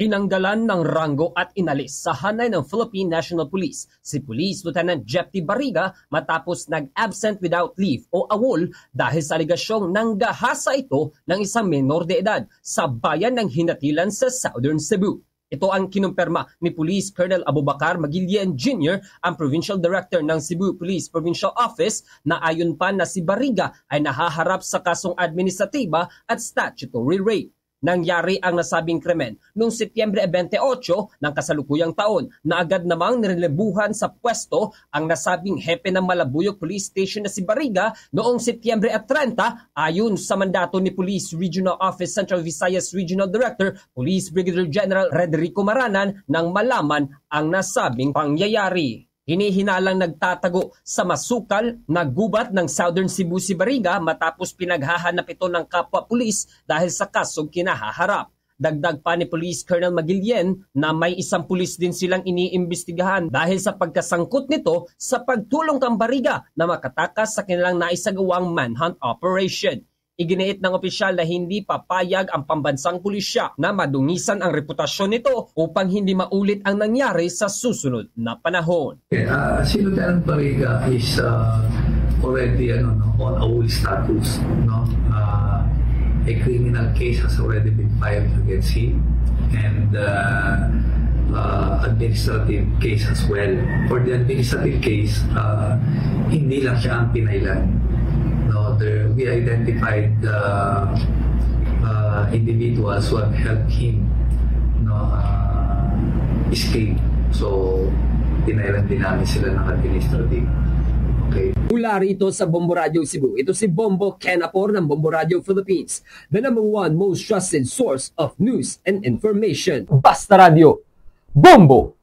Tinanggalan ng ranggo at inalis sa hanay ng Philippine National Police si Police Lieutenant Jepty Barriga matapos nag-absent without leave o AWOL dahil sa aligasyong nanggahasa ito ng isang menor de edad sa bayan ng Hinatilan sa Southern Cebu. Ito ang kinumpirma ni Police Colonel Abubakar Magilien Jr., ang Provincial Director ng Cebu Police Provincial Office, na ayon pa na si Barriga ay nahaharap sa kasong administratiba at statutory rape. Nangyari ang nasabing krimen noong Setyembre 28 ng kasalukuyang taon na agad namang nirelebuhan sa pwesto ang nasabing hepe ng Malabuyok Police Station na si Barriga noong Setyembre 30 ayon sa mandato ni Police Regional Office Central Visayas Regional Director Police Brigadier General Rederico Maranan nang malaman ang nasabing pangyayari. Hinihinalang nagtatago sa masukal na gubat ng Southern Cebu si Barriga matapos pinaghahanap ito ng kapwa pulis dahil sa kasong kinahaharap. Dagdag pa ni Police Colonel Magilien na may isang pulis din silang iniimbestigahan dahil sa pagkasangkot nito sa pagtulong kang Barriga na makatakas sa kanilang naisagawang manhunt operation. Iginiit ng opisyal na hindi papayag ang pambansang pulisya na madungisan ang reputasyon nito upang hindi maulit ang nangyari sa susunod na panahon. Si Lieutenant Barriga is already on AWOL status. A criminal case has already been filed against him and administrative case as well. For the administrative case, hindi lang siya ang pinailan. We identified individuals who have helped him escape. So, pinailan din namin sila ng administrative. Okay. Mula rito sa Bombo Radio Cebu, ito si Bombo Ken Apor ng Bombo Radio Philippines, the #1 most trusted source of news and information. Basta Radio, Bombo!